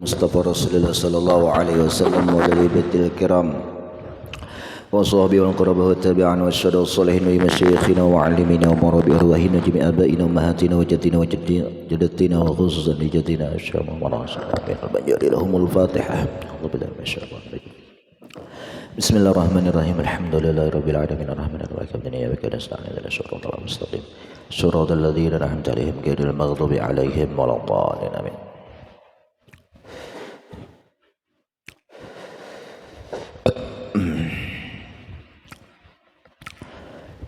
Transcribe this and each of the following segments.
Mustafa Rasulullah sallallahu alaihi wasallam wa ali baitil kiram wa sahbihi wal qurabah tabi'an wa syada salihin wa masyayikhina wa alimina wa murabi arwahina jami' abaina wa mahatina wa jaddina wa jaddatina wa khususan jaddina asyama wa banjari lahumul fatihah. Bismillahirrahmanirrahim. Alhamdulillahirabbil alamin arrahmanir rahim maliki yawmiddin nasta'inu ihdinas siratal mustaqim siratal ladzina an'amta 'alaihim ghairil maghdubi 'alaihim waladdallin amin.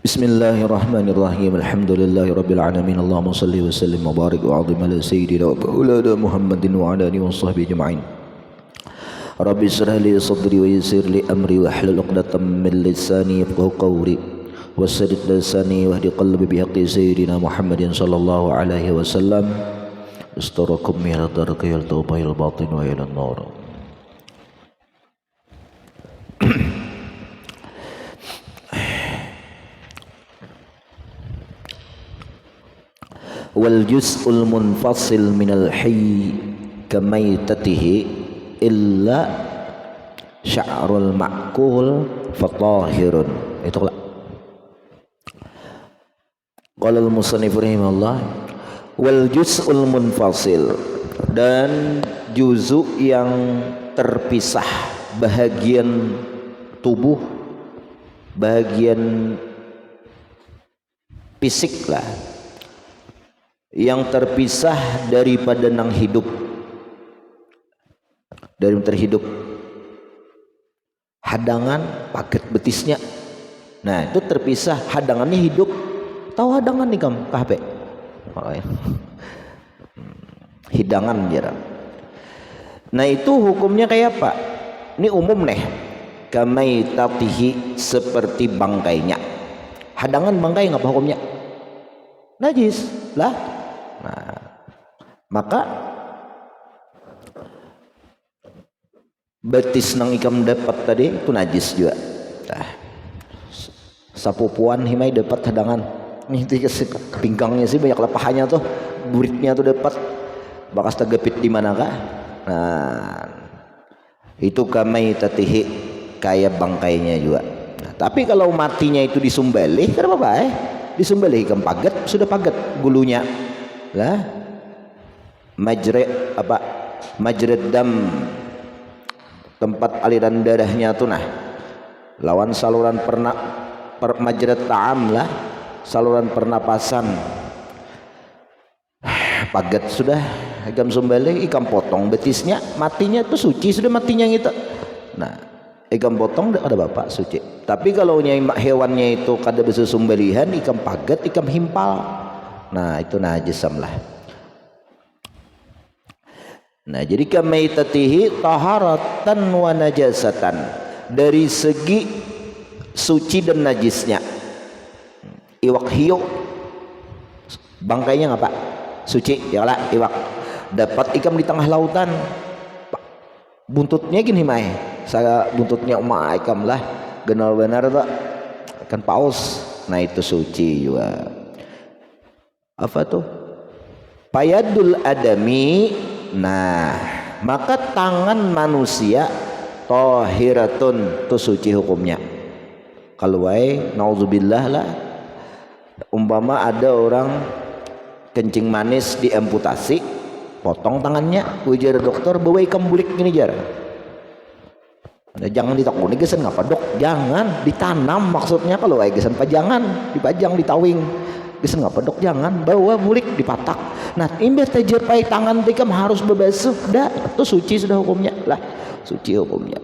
Bismillahirrahmanirrahim. Alhamdulillahirabbil alamin. Allahumma shalli wa sallim wa barik wa 'azim ala sayyidina wa maulana Muhammadin wa ala alihi wa sahbihi ajma'in. Rabbi shrah li sadri wa yassir li amri wa hlul 'uqdatam min lisani yafqahu qawli wasaddid lisani wahdi qalbi bi haqqi sayyidina Muhammadin sallallahu alaihi wasallam. Astarakum min darki al tawbah al batin wa ila an-nar. Wal juz'ul munfasil minal hayy kamaitatihi illa sya'rul ma'kul fatahirun. Itulah qala al-musannif rahimahullah wal juz'ul munfasil, dan juz'u yang terpisah, bahagian tubuh, bahagian fisik lah, yang terpisah daripada nang hidup, dari terhidup, hadangan paket betisnya, nah itu terpisah, hadangannya hidup. Tahu hadangan nih kam kahpe hidangan jarang. Nah itu hukumnya kayak apa? Ini umum nih, kamaitatihi, seperti bangkainya. Hadangan bangkai ngapa hukumnya? Najis lah. Nah maka betis nang ikam dapat tadi itu najis juga. Nah, sapupuan himai dapat hadangan. Nih pingkangnya sih banyak lapahannya tuh, buritnya tuh dapat. Bakas tegepit di manakah? Nah, itu kamaitatihi, kayak bangkainya juga. Nah, tapi kalau matinya itu disumbelih, kenapa disumbelih ikam paget, sudah paget gulunya. Lah, majred dam, tempat aliran darahnya tuh, nah lawan saluran majret ta'am lah, saluran pernapasan. Paget sudah ikam sumbelih, ikam potong betisnya, matinya tuh suci sudah matinya gitu. Nah ikam potong ada bapak suci. Tapi kalau hewannya itu kada bisa sumbelihan, ikam paget, ikam himpal, nah itu najisam lah. Nah jadi kamaitatihi taharatan wa najasatan, dari segi suci dan najisnya. Iwak hiu bangkainya ngapa? Suci ya lah iwak. Dapat ikam di tengah lautan, buntutnya gini mai, saya buntutnya ikam lah genal benar tak ikan paus. Nah itu suci juga. Apa tuh? Payadul adami. Nah maka tangan manusia tahiratun, itu suci hukumnya. Kalau naudzubillah lah, umpama ada orang kencing manis diamputasi, potong tangannya, ujar dokter bawa ikam bulik gini jar. Nah, jangan ditakuni gesan ngapa dok? Jangan ditanam maksudnya, kalau gesan pajangan dipajang ditawing. Gesan ngapa dok? Jangan bawa bulik dipatak. Nah imbas tejepai tangan tikam harus berbasuh, dah itu suci sudah hukumnya lah, suci hukumnya.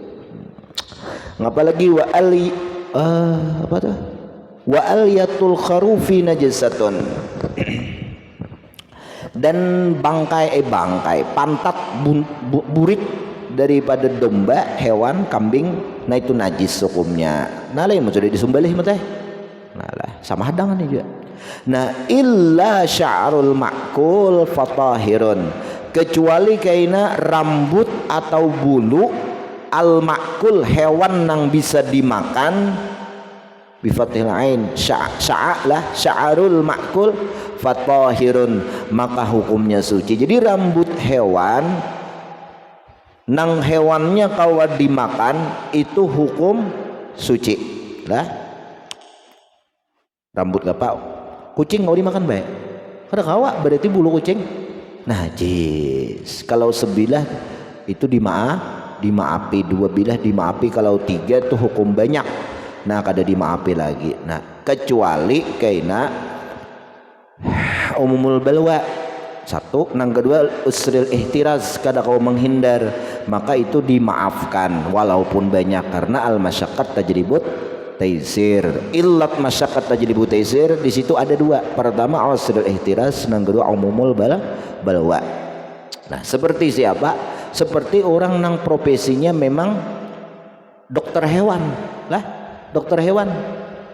Ngapa lagi apa tuh? Wa aliyatul kharufi najasatun, dan bangkai pantat burit daripada domba, hewan, kambing, nah itu najis hukumnya. Nah lain mau sudah disembelih mah teh, nah lah sama hadangan juga. Nah illa sya'rul ma'kul fatahirun, kecuali kaina rambut atau bulu al ma'kul, hewan yang bisa dimakan, bifathil ain, sya'lah sya'rul ma'kul fatahirun, maka hukumnya suci. Jadi rambut hewan nang hewannya kawa dimakan itu hukum suci lah. Rambut apa kucing mau dimakan baik kada kawa berarti bulu kucing najis. Kalau sebilah itu dimaafi, dua bilah dimaafi, kalau tiga tuh hukum banyak. Nah kada dimaafi lagi. Nah kecuali kaina umumul balwa satu, nang kedua usril ihtiraz, kada kau menghindar, maka itu dimaafkan walaupun banyak, karena al masyaqqat tajribut taisir. Illat masyaqqat tajribut taisir di situ ada dua. Pertama usril ihtiraz, nang kedua umumul balwa. Nah seperti siapa? Seperti orang nang profesinya memang dokter hewan lah, dokter hewan.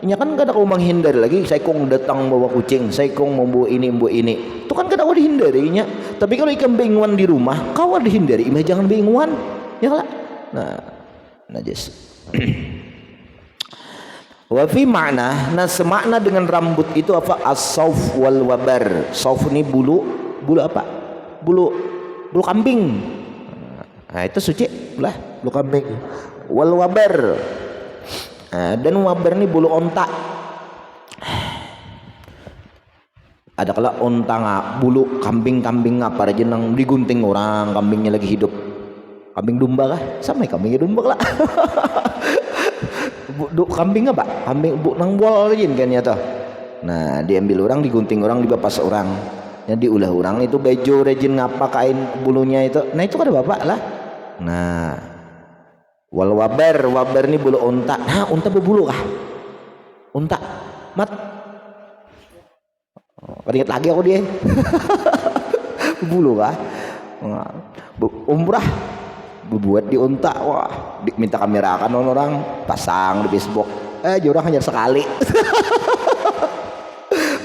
Ini kan kada kau menghindar lagi. Saya kong datang bawa kucing, saya kong membawa ini, itu kan kada kau dihindarinya. Tapi kalau ikan bingungan di rumah, kau dihindari, jangan bingungan, ya lah. Nah, najis. Wa fi makna, nah semakna dengan rambut itu apa? As-sauf wal wabar. Sauf ini bulu apa? Bulu kambing. Nah itu suci lah, bulu kambing. Wal wabar. Nah, dan wabar ini bulu onta. Ada kala onta nggak bulu kambing apa aja nang digunting orang, kambingnya lagi hidup. Kambing domba kah? Sama kambingnya domba lah. Kambing apa? Kambing nang bol aja kan ya toh. Nah diambil orang, digunting orang, dibapas orang. Yang diulah orang itu baju rejin ngapa kain bulunya itu. Nah itu kan ada bapak lah. Nah wal wabar ini bulu unta. Nah unta berbulu kah? Unta mat ingat lagi aku dia. Berbulu kah? Umrah buat di unta, wah minta kamera kan orang pasang di Facebook. Orang hanya sekali.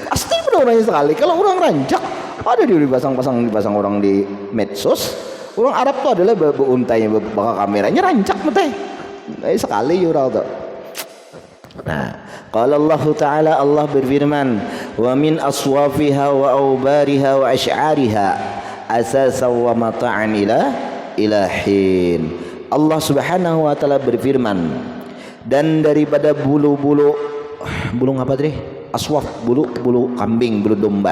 Pasti benar hanya sekali. Kalau orang rancak ada dipasang orang di medsos. Orang Arab tuh adalah untanya bakal kameranya rancak mete. Sekali orang tuh. Nah, qala Allah Ta'ala, Allah berfirman, "Wa min aswafiha wa aubariha wa asy'ariha asasan wa mata'an ilahin." Allah Subhanahu wa taala berfirman, dan daripada bulu apa tadi? Aswaf, bulu kambing, bulu domba.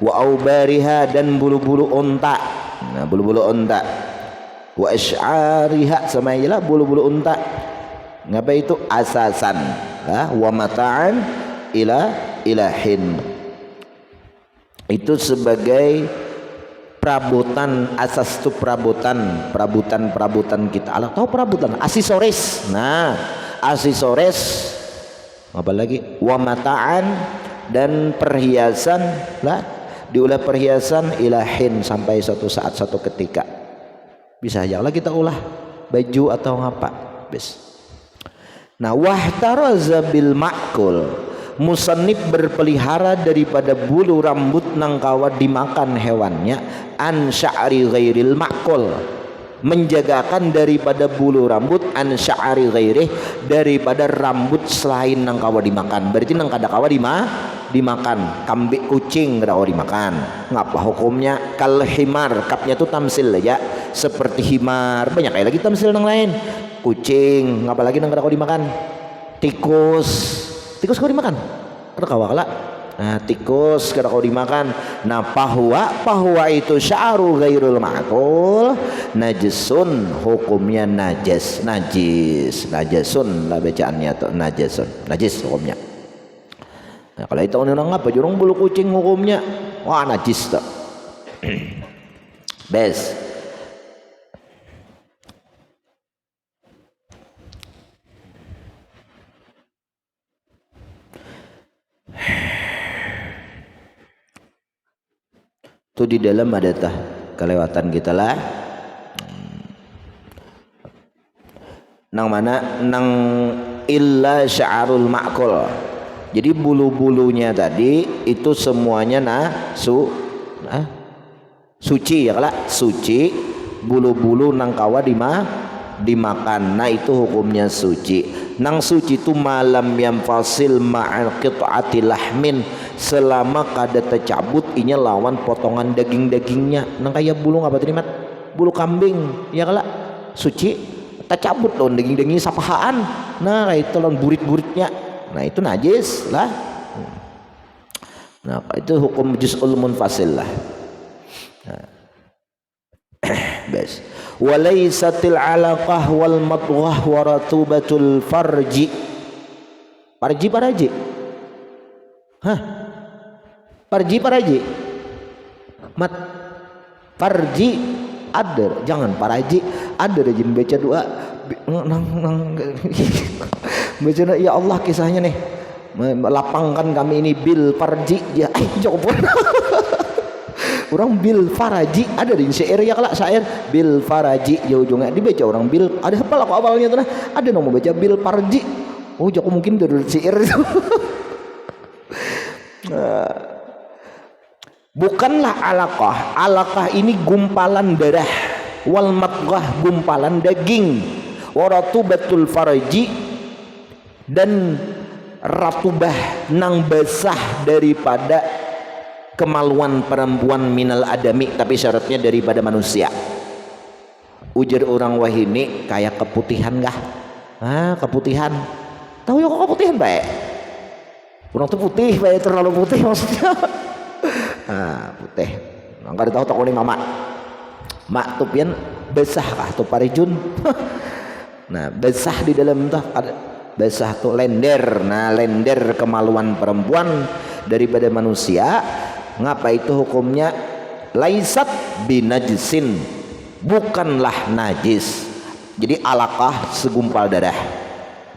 Wa aubariha, dan bulu unta. Nah bulu unta. Wa asy'ariha, sama ialah bulu unta. Ngapa itu? Asasan wa mata'an ilahin. Itu sebagai perabotan. Asas itu perabotan kita. Allah tahu perabotan, aksesoris. Nah aksesoris apa lagi? Wa mata'an, dan perhiasan lah, diulah perhiasan ilahin, sampai suatu saat, suatu ketika bisa aja lah kita ulah baju atau ngapa bis. Nah wahtaraza bil ma'kul, musannif berpelihara daripada bulu rambut nang kawa dimakan hewannya, an sya'ri ghairil ma'kul, menjagakan daripada bulu rambut, an sya'ri ghairih, daripada rambut selain nang kawa dimakan. Berarti nang kada kawa dimakan. Kambing, kucing kada kawa dimakan. Ngapa hukumnya? Kal himar, kapnya tuh tamsil aja, seperti himar. Banyak lagi tamsil nang lain. Kucing, ngapa lagi nang kada kawa dimakan? Tikus kawa dimakan? Kada kawa kala. Nah tikus kada kawa dimakan. Nah pahwa itu sya'ru ghairul ma'kul najisun, hukumnya najis. Najisun lah bacaannya tuh, najis hukumnya. Nah kalau itu orang apa? Jurung bulu kucing hukumnya wah najis tuh. Bes. Itu di dalam ada tah kelewatan kita lah. Nang mana? Nang illa sya'arul ma'kul. Jadi bulu-bulunya tadi itu semuanya suci ya kala, suci. Bulu-bulu nang kawa dimakan. Nah itu hukumnya suci. Nang suci itu malam yang fasil ma'al qit'ati lahmin, selama kada tercabut inya lawan potongan daging-dagingnya. Nang kaya bulu apa terima? bulu kambing ya kala suci tak cabut loh daging sapahaan. Nah itu loh burit-buritnya, nah itu najis lah. Nah itu hukum juz'ul munfasil lah. Nah. Bes walaysatil alaqah wal madghah wa ratubatul farji. Paraji hah, paraji mat farji ada, jangan paraji ada rajin baca doa baca ya Allah kisahnya nih, lapangkan kami ini bil farji ya coba orang bil faraji ada di syair ya kalau syair bil faraji ya ujungnya dibaca orang bil ada apa aku awalnya tuh ada nomor baca bil farji oh jauh mungkin dari syair itu bukanlah alaqah ini gumpalan darah, wal madghah gumpalan daging, waratubatul farji dan ratubah nang basah daripada kemaluan perempuan minal adami, tapi syaratnya daripada manusia. Ujar orang wahini kayak keputihan kah? Keputihan. Tahu ya kok keputihan baik? Orang tuh putih baik, terlalu putih maksudnya. Putih. Enggak tahu takoni mama. Mak tuh pian basah kah tuh parijun? Nah, basah di dalam tuh ada basah tuh lender. Nah, lender kemaluan perempuan daripada manusia. Ngapa itu hukumnya? Laisat binajsin, bukanlah najis. Jadi alaqah segumpal darah,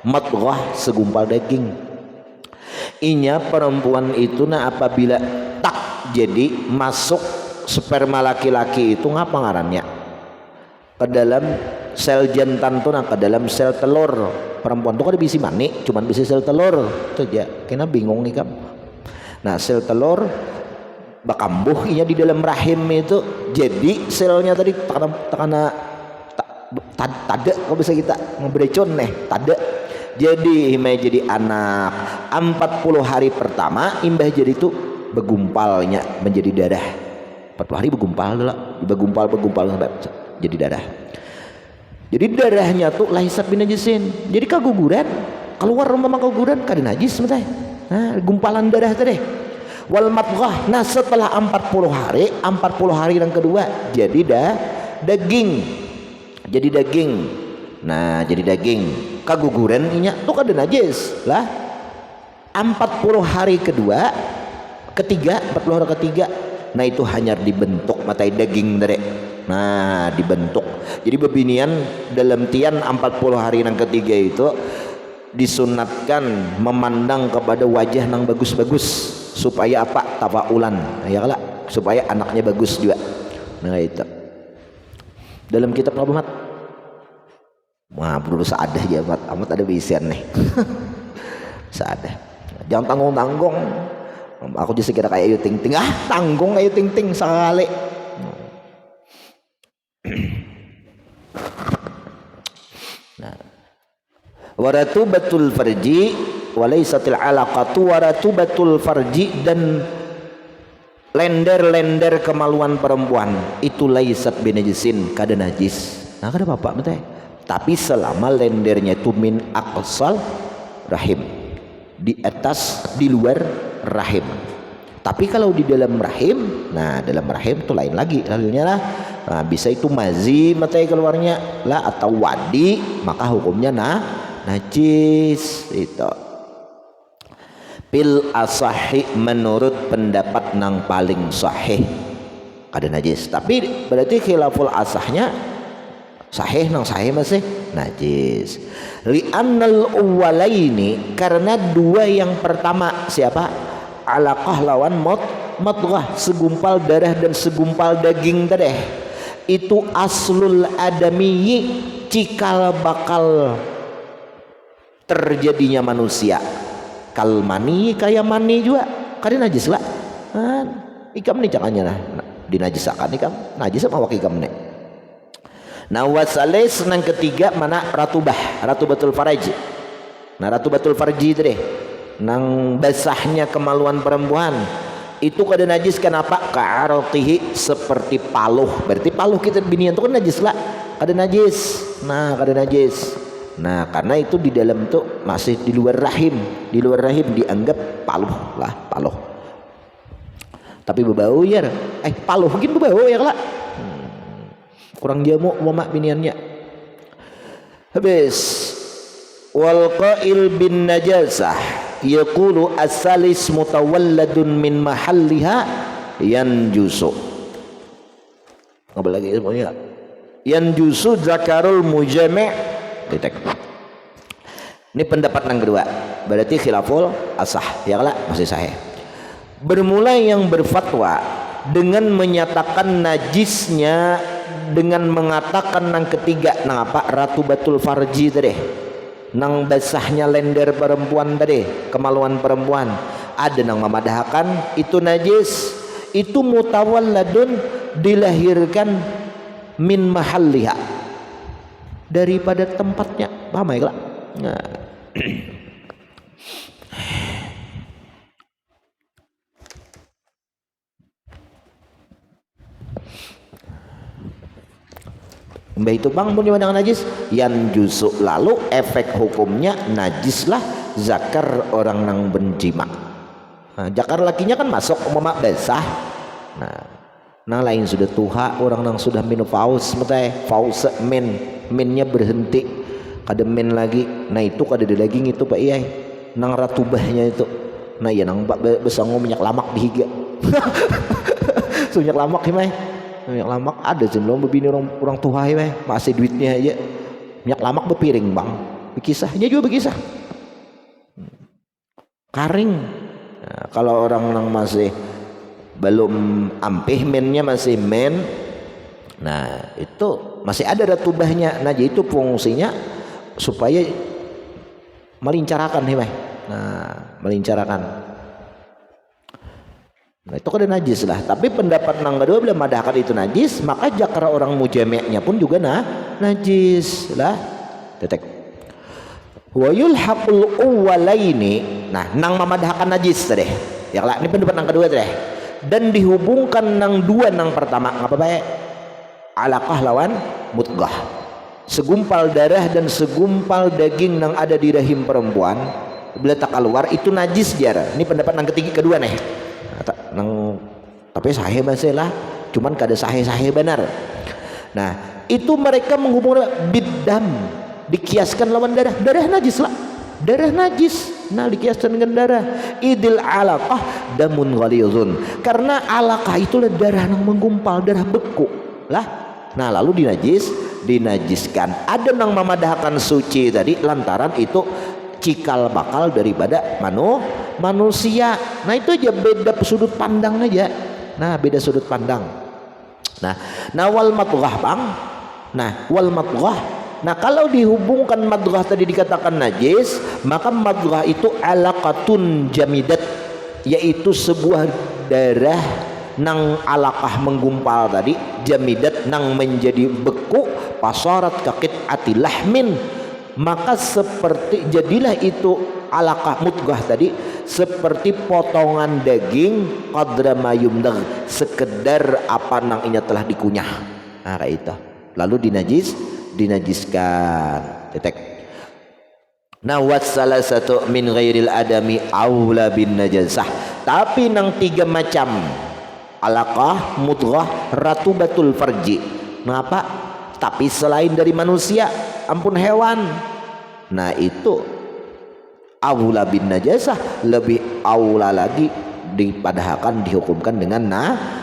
madghah segumpal daging. Inya perempuan itu apabila tak jadi masuk sperma laki-laki itu ngapa ngarannya ke dalam sel jantan tuh ke dalam sel telur perempuan tuh kan bisa mani cuman bisa sel telur tuh ya kena bingung nih kamu. Nah sel telur bakambuh inya di dalam rahim itu jadi selnya tadi takana tada kok bisa kita ngebrecon nih tada jadi imbah jadi anak 40 hari pertama imbah jadi itu begumpalnya menjadi darah 40 hari begumpal begumpal jadi darah. Jadi darahnya tuh laisat binajisin, jadi kaguguran keluar rumah kaguguran kada najis sebentar. Nah gumpalan darah tadi wal madghah. Nah setelah 40 hari yang kedua jadi daging. Nah jadi daging kaguguran inya tuh kada najis lah. 40 hari ketiga 40 hari ketiga nah itu hanya dibentuk matai daging dari nah dibentuk jadi bebinian dalam tian 40 hari yang ketiga itu disunatkan memandang kepada wajah yang bagus-bagus supaya apa tafaulan ya kala supaya anaknya bagus juga. Nah itu dalam kitab Abu Mat wah perlu seadah ya amat ada bisian nih seadah jangan tanggung-tanggung. Aku just kira kayak Ayu Ting Ting tanggung Ayu Ting Ting sekali. Nah waratubatul farji walaisatil alaqatu waratubatul farji dan lender-lender kemaluan perempuan itu laisat binajisin kada najis. Nah kada apa-apa betul tapi selama lendernya itu min aqsal rahim di atas di luar rahim. Tapi kalau di dalam rahim, nah dalam rahim itu lain lagi halnya lah. Nah, bisa itu mazi matai keluarnya lah atau wadi maka hukumnya najis itu. Pil asahi menurut pendapat nang paling sahih kada najis. Tapi berarti khilaful asahnya sahih nang sahih masih najis. Li'annal uwalaini karena dua yang pertama siapa? Alaqah lawan madghah segumpal darah dan segumpal daging tadi itu aslul adamiyyi cikal bakal terjadinya manusia kalmani kayak mani juga kada najis lah ikam nih jangannya nah dinajisakan ikam najis sama wak ikam nih. Nah wasalis yang ketiga mana ratubatul farji. Nah ratubatul farji itu deh nang basahnya kemaluan perempuan itu kada najis kenapa? Ka'aratihi, seperti paluh. Berarti paluh kita binian itu kan najis lah, kada najis. Nah, kada najis. Nah, karena itu di dalam tuh masih di luar rahim. Di luar rahim dianggap paluh lah, paluh. Tapi berbau ya. Paluh mungkin berbau ya lah. Kurang jamu mama biniannya. Habis. Wal qail bin najasah yaqulu as-salis mutawalladun min mahalliha yanjusu. Ngapa lagi semuanya? Yanjusu zakarul mujami'. Titik. Ini pendapat yang kedua. Berarti khilaful asah, ya lah, masih sahih. Bermulai yang berfatwa dengan menyatakan najisnya dengan mengatakan yang ketiga, nang apa? Ratubatul farji tadi. Nang basahnya lender perempuan tadi, kemaluan perempuan, ada nang memadahkan itu najis, itu mutawalladun, dilahirkan min mahalliha, daripada tempatnya. Paham ya? Nah. Mbak itu bang pun dimana najis yang jusuk, lalu efek hukumnya najis lah zakar orang nang benjima. Nah, zakar lakinya kan masuk umpama basah. Nah lain sudah tuha orang nang sudah minum faus, metai faus minnya berhenti, kada min lagi. Nah itu kada ada daging itu pak iya nang ratubahnya itu. Nah iya nang besango minyak lamak dihiga. Minyak lamak himai. Minyak lamak ada sebelum begini orang tua ya, masih duitnya aja minyak lamak berpiring bang, berkisahnya juga berkisah karing. Nah, kalau orang yang masih belum ampih mennya masih men, nah itu masih ada ratubahnya. Nah jadi itu fungsinya supaya melincarakan ya, melincarakan. Nah itu kan najis lah. Tapi pendapat nang kedua bila madahkan itu najis, maka jakara orang mujami'nya pun juga najis lah. Tetek. Wa yulhaqul awwalaini. Nah, nang memadahkan najis tadi. Ya lah, ini pendapat nang kedua tadi. Dan dihubungkan nang dua nang pertama. Ngapa baik? Alaqah lawan mudghah. Segumpal darah dan segumpal daging nang ada di rahim perempuan bila tak keluar itu najis jara. Ini pendapat nang ketiga kedua nih. Tapi sahih lah, cuman kada sahih benar. Nah itu mereka menghubungkan bidam, dikiaskan lawan darah najis lah, darah najis. Nah dikiaskan dengan darah. Idil alaqah damun ghalidhun, karena alaqah itulah darah yang menggumpal, darah beku lah. Nah lalu dinajiskan. Ada nang memadahkan suci tadi lantaran itu cikal bakal daripada manusia. Nah itu aja beda sudut pandang aja. Nah beda sudut pandang. Nah wal madghah bang. Nah wal madghah. Nah kalau dihubungkan madghah tadi dikatakan najis, maka madghah itu alaqatun jamidat, yaitu sebuah darah nang alaqah menggumpal tadi, jamidat nang menjadi beku, pasarat kakit atilahmin, maka seperti jadilah itu alaqah mudghah tadi seperti potongan daging qadra mayumdag, sekedar apa nang inya telah dikunyah. Nah kayak itu lalu dinajiskan. Tetek. Nah wassalah satu min ghairil adami aula bin najasah. Tapi nang tiga macam alaqah, mudghah, ratubatul farji. Mengapa? Tapi selain dari manusia, ampun hewan. Nah itu aula bin najasah, lebih aula lagi dipadahkan dihukumkan dengan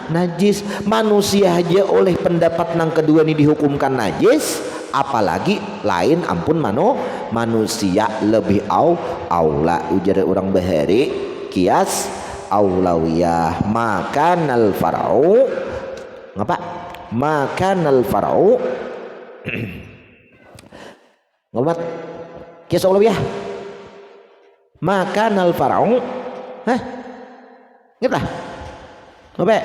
najis. Manusia aja oleh pendapat nang kedua ini dihukumkan najis, apalagi lain ampun manusia lebih aula. Ujar orang bahari kias aulawiyah. Makanal far'u ngapa? Makanal far'u ngapa? Kias aulawiyah. Makanal far'u ingat lah ngapa?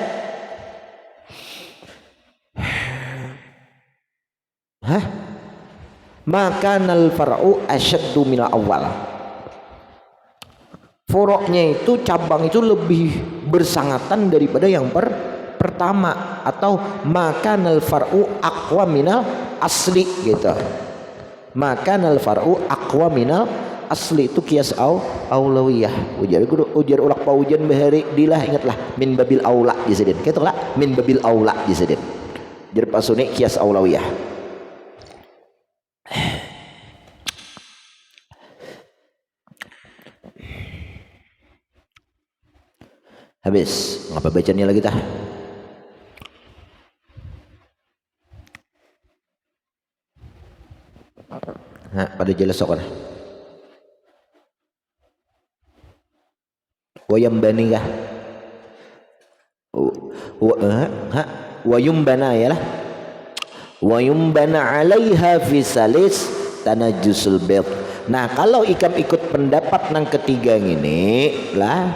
Makanal far'u asyaddu minal awal. Furuknya itu cabang itu lebih bersangatan daripada yang pertama, atau makanal far'u aqwa minal asli gitu. Makanal far'u aqwa minal asli itu kias aulawiyah. Ujar ulak paujan bahari dilah, ingatlah min babil aula disedin gitu lah, min babil aula disedin jadi pasune kias aulawiyah. Habis ngapa bacanya lagi tah? Pada jelas sok kan wayambani kah? Wayumbana ya lah, wayumbana alaiha fi salis tanajjusul bid. Nah kalau ikam ikut pendapat nang ketiga ini lah,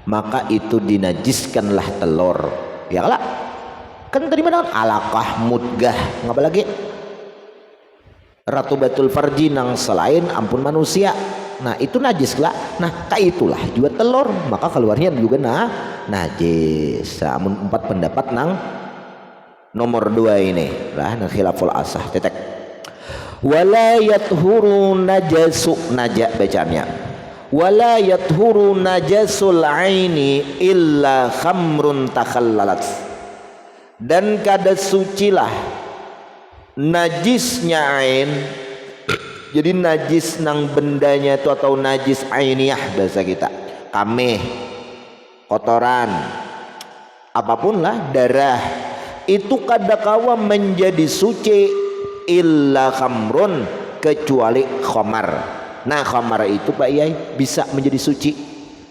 maka itu dinajiskanlah telur ya lah. Kan tadi mana alaqah mudgah ngapa lagi ratubatul farji nang selain ampun manusia. Nah itu najis lah. Nah kayak itulah juga telur, maka keluarnya juga najis. Namun 4 pendapat nang nomor 2 ini lah nang khilaful asah tetek. Wala yathuru najasu najak bacaannya. Wala yathuru najasul aini illa khamrun takhallalat. Dan kada sucilah najisnya ain, jadi najis nang bendanya itu atau najis ainiyah bahasa kita, kameh, kotoran, apapun lah, darah itu kadakawa menjadi suci illa khamrun kecuali khamar. Nah khamar itu Pak Yai bisa menjadi suci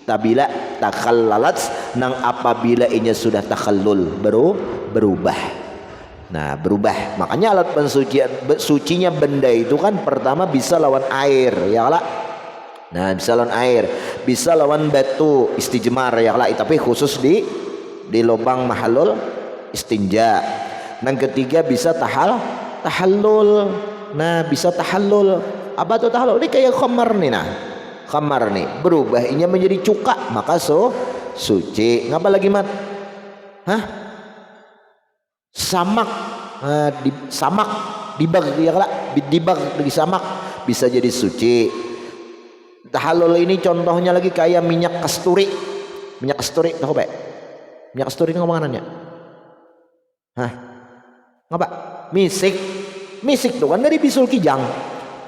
tabila takhallalat nang apabila inya sudah takhallul berubah. Nah berubah, makanya alat pensucian sucinya benda itu kan pertama bisa lawan air ya lah. Nah bisa lawan air, bisa lawan batu istijmar ya lah, tapi khusus di lubang mahallul istinja. Yang ketiga bisa tahallul. Nah bisa tahallul. Apa tuh tahallul? Ini kayak khamar nih, nah khamar nih berubah inya menjadi cuka, maka suci. Ngapa lagi mat? Hah? Samak, samak dibag ya lah, dibag di samak bisa jadi suci. Tahallul ini contohnya lagi kayak minyak kasturi. Minyak kasturi tahu Pak? Minyak kasturi ngomong nanya. Hah? Ngapa? Misik tuh kan dari bisul kijang.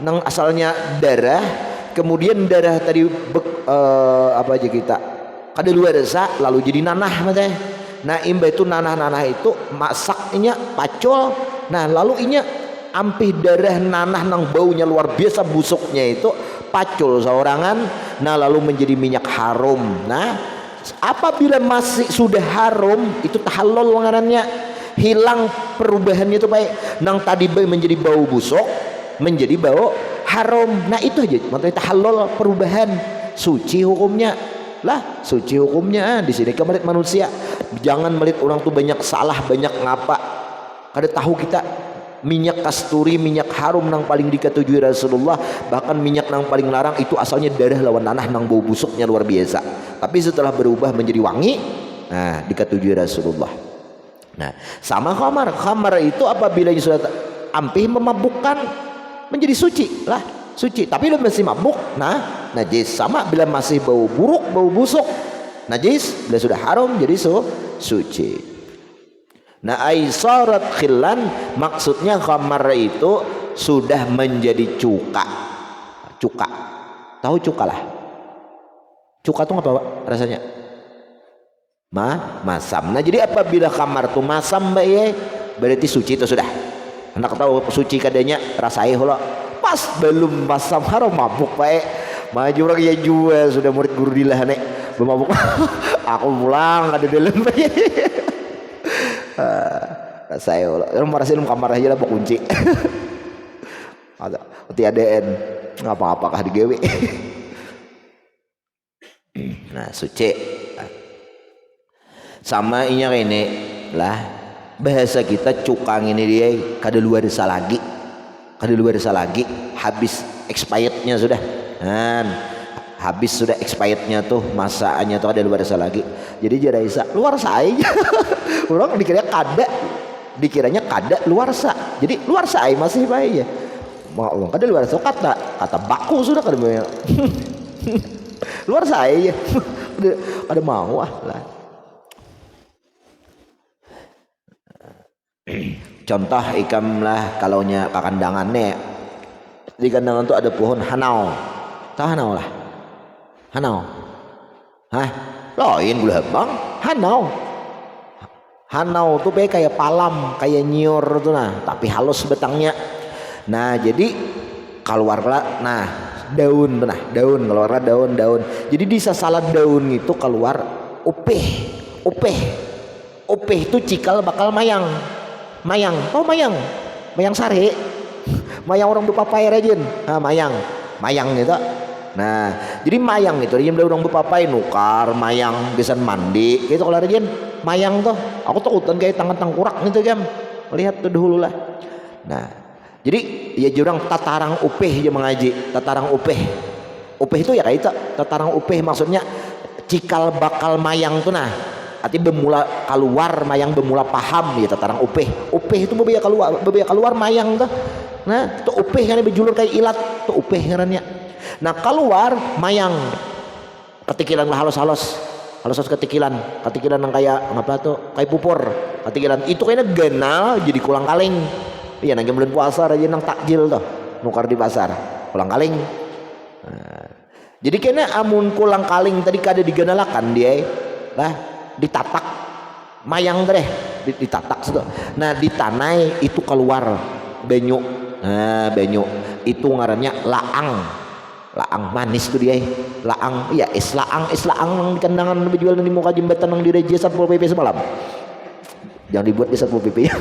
Nang asalnya darah, kemudian darah tadi apa aja kita kada luar desa lalu jadi nanah matanya. Nah imba itu nanah itu masaknya pacul. Nah lalu inya ampih darah nanah nang baunya luar biasa busuknya itu pacul seorangan. Nah lalu menjadi minyak harum. Nah apabila masih sudah harum itu tahallul wanganannya, hilang perubahannya itu baik. Nang tadi menjadi bau busuk menjadi bau harum. Nah itu aja maksudnya tahallul, perubahan. Suci hukumnya lah, suci hukumnya di sini kemelit manusia. Jangan melit orang tuh banyak salah, banyak ngapa. Kada tahu kita minyak kasturi, minyak harum nang paling diketujui Rasulullah, bahkan minyak nang paling larang itu asalnya darah lawan nanah nang bau busuknya luar biasa. Tapi setelah berubah menjadi wangi, nah diketujui Rasulullah. Nah, sama khamar. Khamar itu apabila sudah ampih memabukkan menjadi suci lah, suci. Tapi bila masih mabuk, nah najis. Sama bila masih bau buruk, bau busuk, najis. Bila sudah haram jadi suci. Nah aisarat khillan, maksudnya khamar itu sudah menjadi cuka. Cuka, tahu cuka lah. Cuka tuh apa rasanya? Masam. Nah jadi apabila khamar tuh masam mbak ya, berarti suci itu sudah. Anak tahu suci kadanya rasai holo. Pas belum masam haram mabuk baik. Maju orang ya jual sudah murid guru dilah nek belum mabuk. Aku pulang ada dalam baik. Rasai holo. Orang marasin kamar aja lah bawa kunci. Ada ADN ngapa-ngapakah digewe. Nah suci. Sama inya ini lah bahasa kita cukang ini dia kada luar desa lagi, habis expirednya sudah. habis sudah expirednya tuh masaannya tuh ada luar sa lagi, jadi jadaisa luar sa aja. Orang dikiranya kada luar sa, jadi luar sa masih baik ya. Mau orang kada luar sa kata baku sudah kada banyak. Luar sa aja. Kada mau lah. Contoh ikam lah kalaunya kakandangannya, di kandangan tuh ada pohon hanau, tahu hanau lah, hanau, lain gula bang, hanau tuh kayak palam, kayak nyior tuh nah, tapi halus betangnya. Nah jadi keluarlah, nah daun tuh nah, keluarlah daun. Jadi di sasalat daun itu keluar upeh itu cikal bakal mayang, tahu mayang sari, mayang orang bepapai rajin, mayang gitu. Nah jadi mayang itu dia orang bepapai nukar mayang bisan mandi gitu kalau rajin mayang tuh. Aku takutan kayak tangan tangkurak gitu jam lihat tuh dulu lah. Nah jadi ya jurang tatarang upeh aja mengaji, tatarang upeh itu ya kayak itu tatarang upeh, maksudnya cikal bakal mayang tuh nah, arti bemula keluar mayang bemula paham ya tatarang upeh itu bebaya keluar mayang tuh. Nah tuh upeh kan bejulur kayak ilat tuh upeh ngarannya. Nah keluar mayang ketikilan lah halus ketikilan yang kayak apa tuh kayak pupur ketikilan itu kayaknya genal jadi kulang kaleng. Iya nang bulan puasa aja nang takjil tuh nukar di pasar kulang kaleng. Nah, jadi kayaknya amun kulang kaleng tadi kada digenalakan dia lah ditatak mayang deh ditatak sudah. Nah ditanai itu keluar benyu. Nah benyu itu ngarannya laang manis tuh dia laang. Iya es laang nang di kandangan dijual di muka jembatan nang di reja Satpol PP semalam. Jangan dibuat di Satpol PP ya.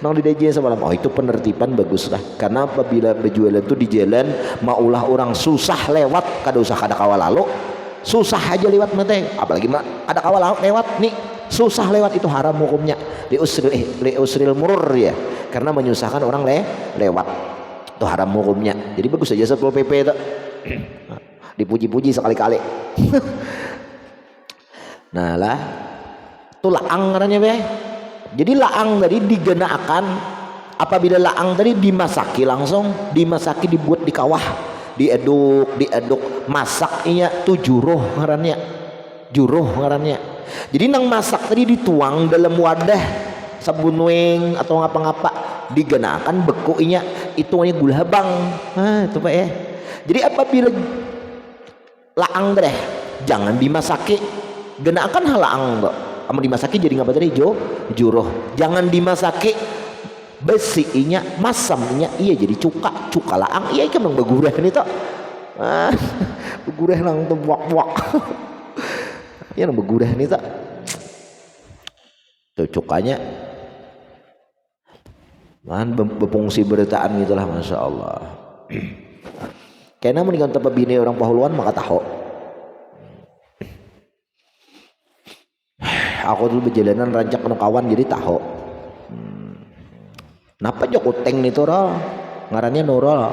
Nang di reja semalam. Oh itu penertiban bagus lah, karena apabila berjualan tuh di jalan maulah orang susah lewat kada usah kada kawal lalu, susah aja lewat mate, apalagi ada kawal lewat nih susah lewat itu haram hukumnya li usril murur ya, karena menyusahkan orang lewat itu haram hukumnya. Jadi bagus aja Satpol PP itu dipuji-puji sekali-kali. Nah lah itu laang ngarannya be. Jadi laang tadi digenakan apabila laang tadi dimasaki langsung dibuat di kawah diaduk masaknya tuh juruh ngarannya. Jadi nang masak tadi dituang dalam wadah sabun weng atau ngapa-ngapa digenakan bekunya itu hanya gula habang. Itu Pak ya. Jadi apabila laang deh jangan dimasaki, genakan halaang kok. Kamu dimasaki jadi ngapa tadi juruh. Jangan dimasaki besinya masamnya iya jadi cuka laang iya kan nang begureh nih tok. Begureh nang buak ya nang begureh nih tok. Tuh cukanya berfungsi beritaan gitulah, masya Allah. Karena mendingan tanpa bini orang pahuluan maka tahu. Aku dulu berjalanan rancak penuh kawan jadi tahu. Napa jok uteng nih tuh ngarannya Nurul.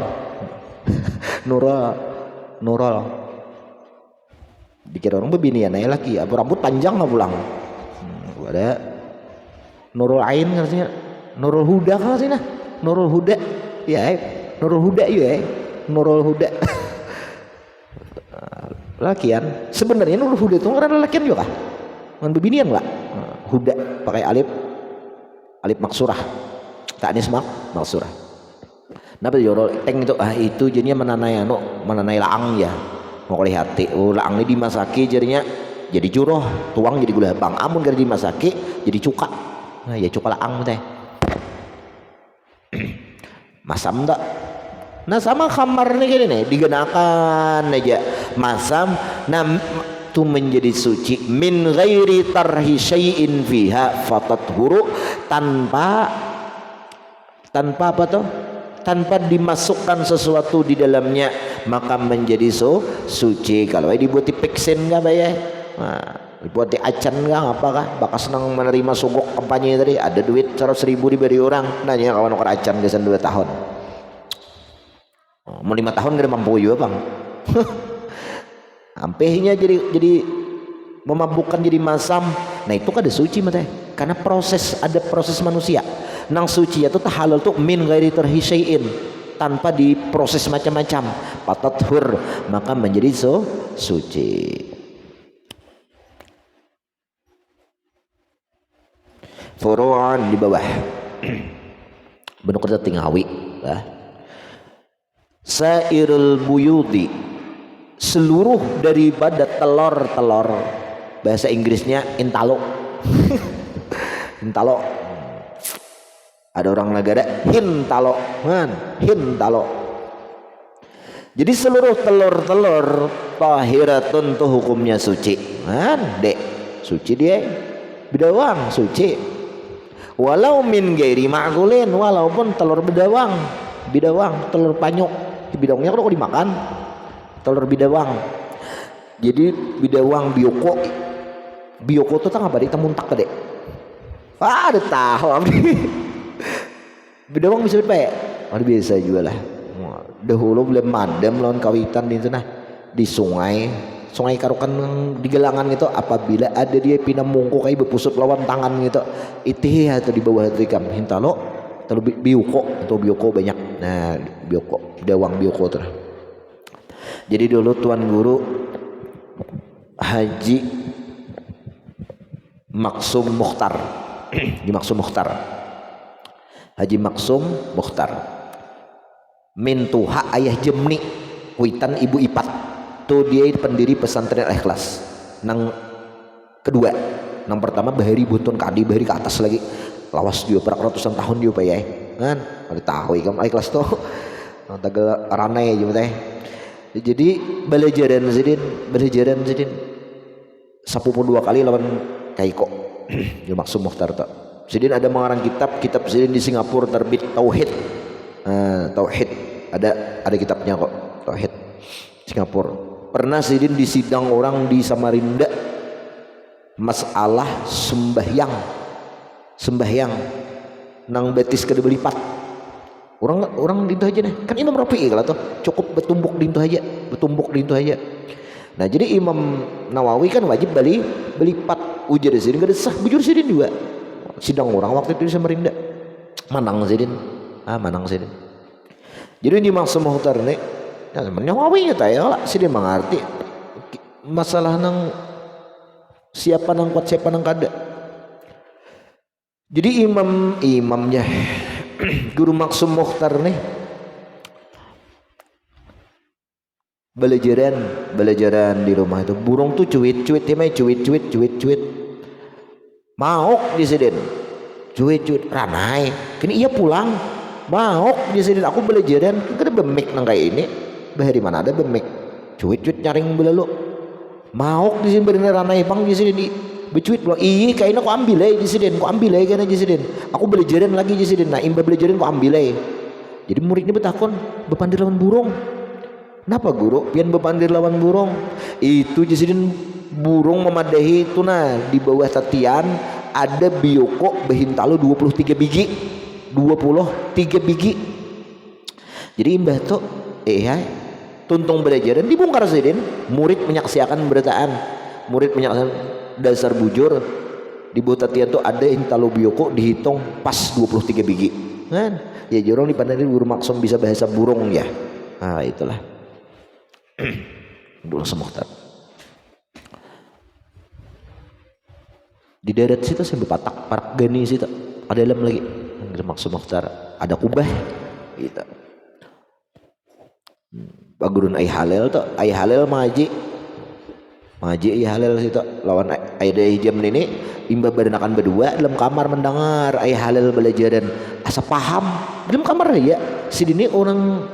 Dikira orang berbini ya naik lagi, apa rambut panjang nggak pulang. Ada Nurul Ain ngaranya, Nurul Huda kan sih nah, Nurul Huda ya, Nurul Huda. Lakian sebenarnya Nurul Huda itu ngaran lakian juga ngan bebinian lah. Huda pakai alif maksurah, tak nis maksurah. Napa jorol teng itu jadinya menanai laang ya, mau lihat laang ini dimasaki jadinya jadi juroh, tuang jadi gula bang. Amun kada dimasaki jadi cuka. Nah ya cuka laang teh. Masam tak? Nah sama kamar nih gini nih digenakan aja masam. Nah itu menjadi suci min ghairi tarhi syai'in fiha fatathuru, tanpa apa tuh? Tanpa dimasukkan sesuatu di dalamnya maka menjadi suci. Kalau dibuat di peksen enggak bayar. Nah, dibuat di acan enggak apakah bakas senang menerima sogok kampanye tadi ada duit 100.000 diberi orang nanya kawan orang acan gesan 2 tahun. Mau 5 tahun gak mampu juga bang. Ampehnya jadi memabukkan jadi masam. Nah itu kan ada suci mah teh. Karena ada proses manusia. Nang suci itu tah halal tuh min ghairi terhisain, tanpa diproses macam-macam. Patathur, maka menjadi suci. Furu'an di bawah. Benuk kata tingawi lah. Sairul buyudi, seluruh daripada telur-telur, bahasa Inggrisnya intalo. Intalo. Ada orang negara hintalo, hintalo. Jadi seluruh telur-telur tahiratun tuh hukumnya suci. Dek, suci dia. Bidawang suci. Walau min gairi ma'kulin, walaupun telur bidawang, telur panyuk, bidawangnya kok dimakan, telur bidawang. Jadi bidawang bioko itu tang apa? Kita muntak deh. Ada tahu. Bidawang bisa dipakai? Biasa juga lah. Dahulu belum madam lawan kawitan di sana di sungai karukan di gelangan gitu, apabila ada dia pina mungku kayak berpusut lawan tangan gitu, itu atau di bawah itu kam hintalo atau bioko banyak. Nah bidawang bioko tuh. Jadi dulu tuan guru Haji Maksum Mukhtar di Maksum Mukhtar, Haji Maksum Mukhtar mintuha ayah jemni kuitan ibu ipat tuh, dia pendiri pesantren Ikhlas. Nang kedua, nang pertama bahari buntun kadi bahari ke atas lagi, lawas dia ratusan tahun dia payah kan, ada tahu ikam Ikhlas tuh tagal ranai aja teh. Jadi belajaran zidin 12 kali lawan kaiko di Maksum Mukhtar tuh. Zidin ada mengarang kitab Zidin di Singapura terbit Tauhid. Tauhid ada kitabnya kok, Tauhid Singapura. Pernah Zidin disidang orang di Samarinda masalah sembahyang nang betis kada belipat. Orang dintu aja nih. Kan Imam Rafi'i kalau tuh cukup betumbuk dintu aja. Nah, jadi Imam Nawawi kan wajib belipat. Ujar Zidin kada sah, bujur Zidin juga. Sidang orang waktu itu di Samarinda. Manang Zidin. Jadi di Maksum Mukhtar nih, ya Nawawi ya lah, sih dia mengerti masalah nang siapa nang kuat siapa nang kada. Jadi imamnya Guru Maksum Mukhtar nih belajaran di rumah itu burung tuh cuit maok di sini cuit ranai kini ia pulang maok di sini aku belajaran kada bemik nang kayak ini. Bahari mana ada bemik cuit nyaring belalu maok di sini bener ranai bang di sini becuit bilang iya kayaknya aku ambil di sini kayaknya di sini aku belajaran lagi di sini. Nah imba belajaran aku ambil jadi muridnya betakon bepandir lawan burung. Kenapa guru pian bepandir lawan burung? Itu di sini burung memadahi itu di bawah tatian ada bioko behintalo 23 biji. Jadi imbah tuh tuntung belajaran dibongkar Zidin, murid menyaksikan dasar bujur di bawah tatian tuh ada hintalo bioko dihitung pas 23 biji kan ya jorong dipandang Guru Maksum bisa bahasa burung ya. Nah itulah Guru Mukhtar. Di daerah situ saya parak gani situ ada dalam lagi Guru Maksum Mukhtar ada kubah gitu. Pak Gurun Ai Halil tuh Ai Halil maji Ai Halil situ lawan ada jam ini imba berenakan berdua dalam kamar mendengar Ai Halil belajaran asa paham dalam kamar ya si dini orang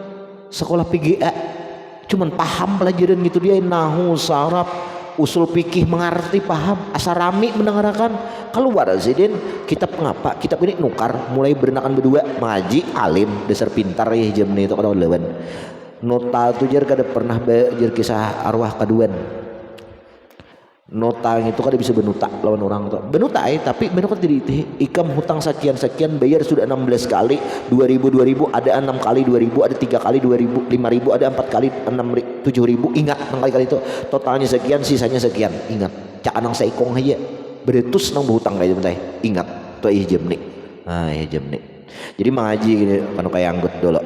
sekolah PGA cuman paham pelajaran gitu dia nahu saraf usul fikih mengerti paham asa rami mendengarkan keluar Zidin kitab ngapa kitab ini nukar mulai berenakan berdua ngaji alim dasar pintar ya jam ini itu kada lawan nota tu jar kada pernah jar kisah arwah kaduan notang itu kan bisa benutak lawan orang tuh benutak tapi benutak jadi ikam hutang sekian bayar sudah 16 kali 2000 ada 6 kali 2000 ada 3 kali 2000 5000 ada 4 kali 6 7000 ingat 6 kali itu totalnya sekian sisanya sekian ingat cak anang saikong aja beretus nang berhutang kayak gitu ingat tuh jam nih jam nih jadi mengaji gini kan kayak anggut dulu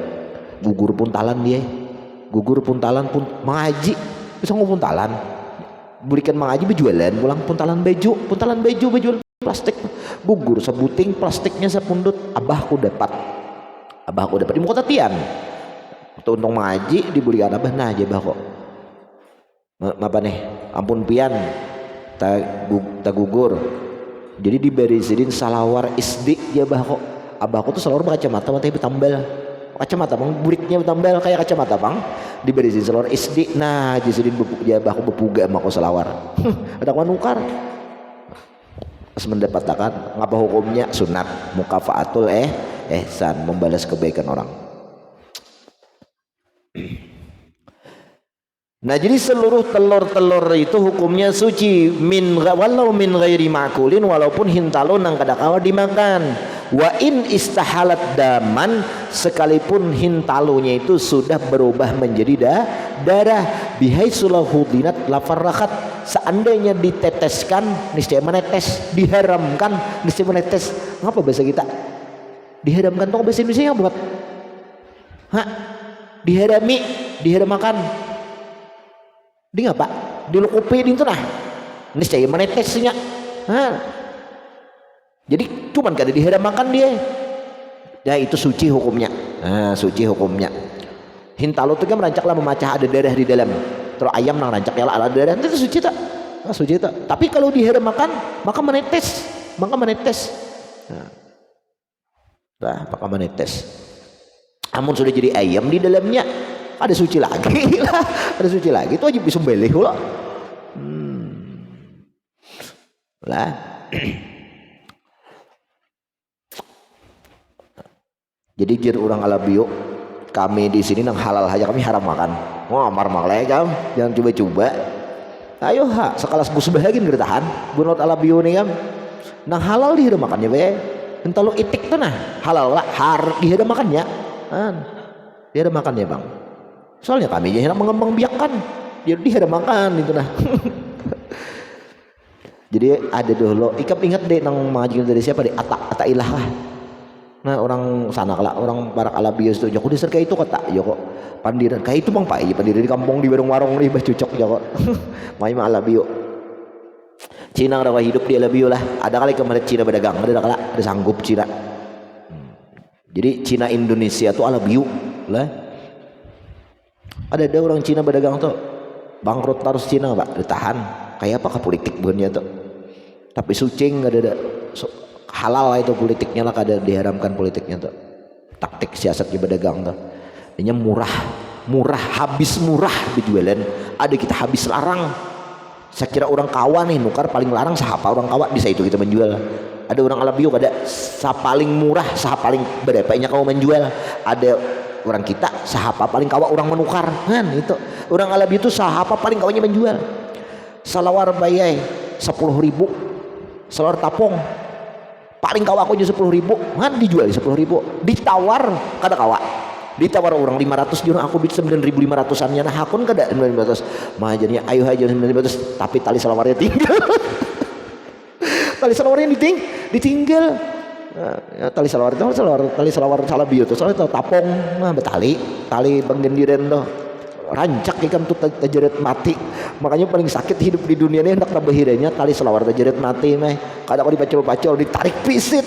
gugur puntalan dia gugur puntalan pun mengaji bisa ngomong puntalan berikan mengaji berjualan pulang puntalan baju berjual plastik gugur sebuting plastiknya sepundut abahku dapat di muka tatian untuk untung mengaji diberikan abah nah aja bah kok apa nih ampun pian tak gugur jadi diberisin salawar isdi ya bah kok abahku tuh salawar kacamata matanya bertambal kacamata bang buritnya bertambal kayak kacamata bang diberisin salawar isdi nah jisidin abahku bepuga sama aku salawar ada aku nukar pas mendapatkan ngapa hukumnya sunat mukafaatul ihsan membalas kebaikan orang. Nah jadi seluruh telur itu hukumnya suci walau min ghairi makulin walaupun hintalo nang kadakawa dimakan wa in istahalat daman sekalipun hintalonya itu sudah berubah menjadi darah bihaitsulau hudinat lafarrakat seandainya diteteskan niscaya menetes diharamkan niscaya menetes ngapa bahasa kita diharamkan tuh bahasa Indonesia buat diharamakan di ngapa dilukupi di itu nah niscaya menetesnya jadi cuman kada diharamakan dia ya itu suci hukumnya suci hukumnya hintalo itu kan merancaklah memecah ada darah di dalam terus ayam nang rancak ya ada darah itu suci tak suci tak tapi kalau diharamakan maka menetes maka menetes namun sudah jadi ayam di dalamnya ada suci lagi lah ada suci lagi itu wajib disembelih lah lah jadi jir orang Alabio kami di sini nang halal aja kami haram makan ngamar maklek kam jangan coba-coba ayo sekelas bus bahagian gertahan bunot Alabio nih kam nang halal diharam makannya be entalo itik tuh nah halal lah diharam makannya diharam makannya bang soalnya kami jangan mengembang biakan jadi diharam makan itu nah jadi ada dulu ikap ingat deh nang majikan dari siapa deh Ata Ilah lah nah orang sana lah orang barak Alabius itu joko deser kayak itu kata joko pandiran kayak itu bang pak pandiran di kampung di warung-warung nih bah cocok joko main mah Alabio Cina rawa hidup di Alabio lah ada kali kemarin Cina berdagang ada sanggup Cina jadi Cina Indonesia tuh Alabio lah ada orang Cina berdagang tuh bangkrut terus Cina pak ditahan kayak apa politik bukannya tuh tapi sucing ada halal itu politiknya lah kada diharamkan politiknya tuh taktik siasatnya berdagang tuh ini murah habis murah dijualan ada kita habis larang saya kira orang kawan nih nukar paling larang sahapa orang kawan bisa itu kita menjual ada orang Alabio ada sah paling murah sah paling berapa kamu menjual ada orang kita sahapa paling kawan orang menukar kan itu orang Alabio itu sahapa paling kawannya menjual salawar bayai 10.000 salawar tapong paling kawa aku aja 10.000 kan dijual 10.000 ditawar kada kawa ditawar orang 500 jurang aku bit 9.500an nya nah hakun kada 9.500 mah jadinya ayo aja 9.500 tapi tali salawarnya tinggal tali salawarnya ditinggal ya, tali salawar itu tali salawar Salabio tuh soalnya tapong nah betali tali banggendiren tuh rancak ikan tuh tajaret mati makanya paling sakit hidup di dunia ini hendak tabahiranya tali selawar tajaret mati meh kadang kalau dipacul-pacul ditarik pisit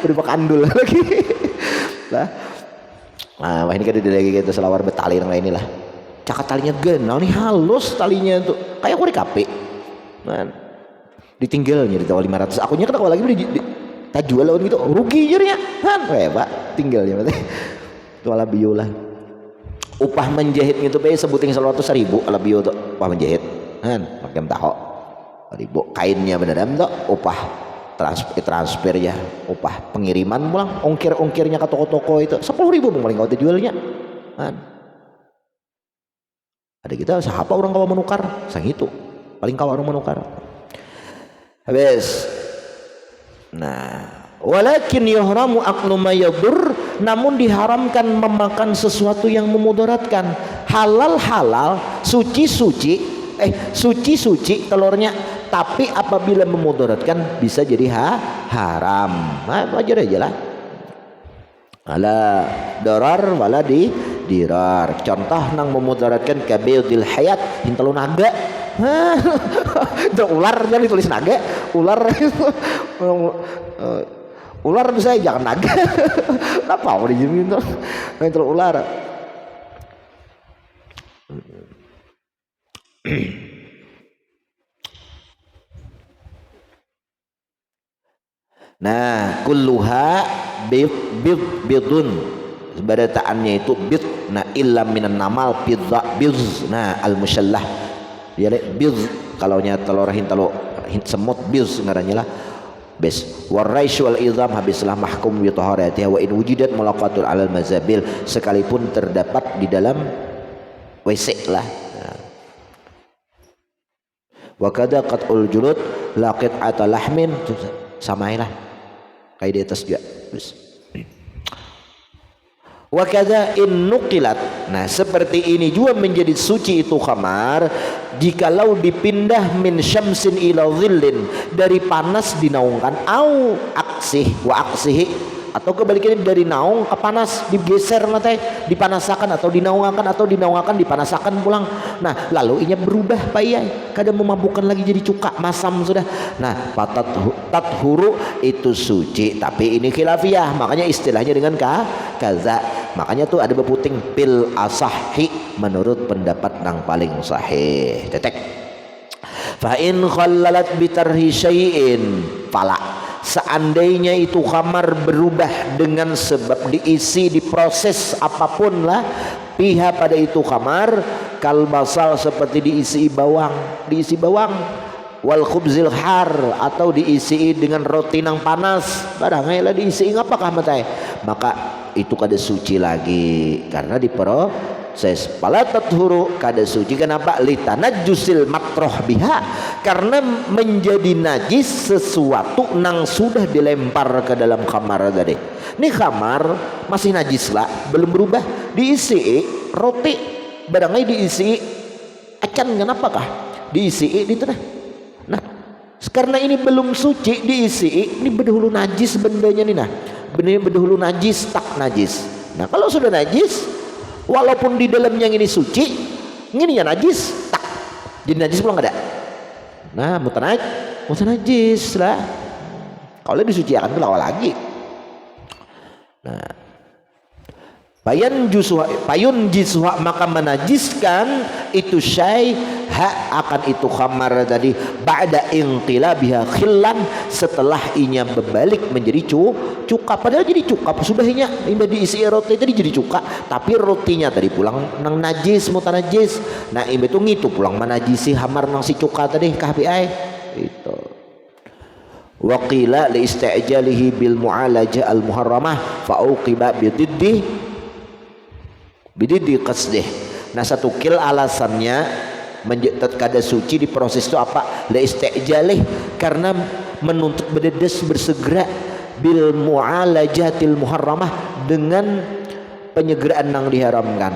berubah kandul lagi lah nah ini kan ada lagi gitu selawar betali yang lain lah cakat talinya genal nih halus talinya tuh kayak aku di kape man ditinggalnya di tawar 500 akunya kan kalau lagi tak jual lawan gitu rugi jadinya kan kayak pak tinggalnya berarti itu ala biola upah menjahit itu be sebuting salawar tuh 1.000 Alabio tuh upah menjahit kan pakai tahu 1.000 kainnya beneran tuh upah transfer ya upah pengiriman pulang ongkirnya ke toko-toko itu 10.000 paling kau jualnya kan ada kita siapa orang kalau menukar sang itu paling kawar menukar. Habis. Nah, walakin yuhramu aklu ma yadur, namun diharamkan memakan sesuatu yang memudaratkan. Halal suci telurnya, tapi apabila memudaratkan bisa jadi haram. Nah, wajar aja lah. Ala darar wala dirar. Contoh nang memudaratkan kabidil hayat hintelu naga. Itu ular jangan ditulis naga, ular ular bisa jangan naga. Kenapa mau dijamin tuh? Itu ular. Nah, kulluha bidun. Sebarataannya itu bid. Nah, illa minan namal biz. Nah, al musyallah. Ya biz kalau nya telur semut biz ngarannya lah. Bes waraish wal idham habislah mahkum bi taharatiha wa in wujidat mulaqatul alal mazabil, sekalipun terdapat di dalam WC lah. Wa kadza qat'ul julud laqit atalahmin samailah kayak di atas juga. Wa kadza in nuqilat. Nah, seperti ini juga menjadi suci itu khamar jikalau dipindah min syamsin ila dhillin, dari panas dinaungkan, au aksih wa aksihi, atau kebalikannya dari naung ke panas digeser nanti dipanasakan, atau dinaungakan dipanasakan pulang. Nah, lalu inya berubah payai kadang memabukkan lagi jadi cuka masam sudah. Nah, tathuru itu suci, tapi ini khilafiyah, makanya istilahnya dengan kaza. Makanya tuh ada beputing pil asahi menurut pendapat yang paling sahih. Tetek. Fa in khallalat bi tarhi syai'in fala. Seandainya itu khamar berubah dengan sebab diisi, diproses apapun lah pihak pada itu khamar, kal basal seperti diisi bawang wal khubzil har, atau diisi dengan roti nang panas barangnya lah diisi ngapakah matai, maka itu kada suci lagi karena diproses. Pala tathuru kada suci, kenapa? Litanajjusil matroh biha, karena menjadi najis sesuatu nang sudah dilempar ke dalam khamar tadi. Ini khamar masih najis lah, belum berubah, diisi roti barangnya, diisi acan, kenapakah diisi di tengah. Nah, karena ini belum suci diisi, ini berdahulu najis bendanya nih. Nah, benih berdahulu najis tak najis. Nah, kalau sudah najis walaupun di dalamnya ini suci, ini ya najis tak jadi najis pulang ada. Nah, mutan najis lah. Kalau disucikan itu lawan lagi. Nah, payun jisuha maka menajiskan itu syai akan itu khamar tadi ba'da inqilabiha khillan, setelah inya berbalik menjadi cuka, padahal jadi cuka sudahnya ini diisi roti tadi jadi cuka, tapi rotinya tadi pulang nang najis mutanajis. Nah, ini itu ngitu pulang menajisi hamar nang si cuka tadi KPI itu. Waqila li istajalihi bil mu'alajah al muharramah fa uqiba bididdi qasdih. Nah, satu kil alasannya kada suci di proses itu apa? La istijalih, karena menuntut berdedes bersegera, bil mu'alajatil muharramah, dengan penyegeraan yang diharamkan.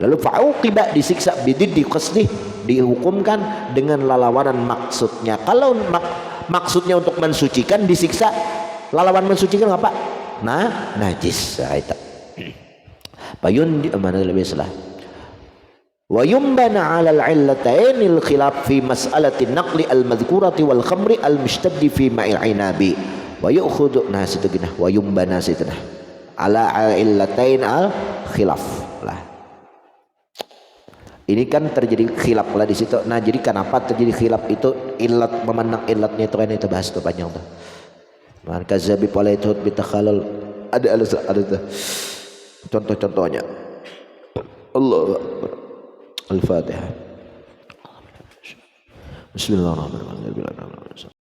Lalu fa'uqiba disiksa bididdi qasdih, dihukumkan dengan lalawanan maksudnya. Kalau maksudnya untuk mensucikan, disiksa lalawan mensucikan apa? Nah, najis. Itu payun mana lebih salah. Wa yumbana 'ala al-'illatayn al-khilaf fi mas'alati an-naqli al-madhkurati wal khamri al-mushtaddi fi ma'il 'inabi wa yu'khudhu. Nah, situ gina wa yumbana situ nah 'ala al-'illatayn al-khilaf lah. Ini kan terjadi khilaf lah di situ. Nah, jadi kenapa terjadi khilaf itu, ilat memandang ilatnya itu kan, itu bahas tuh panjang tuh. Man kazabi pala itu bitakhalal, ada contoh-contohnya. Allah Al-Fatihah. Bismillahirrahmanirrahim.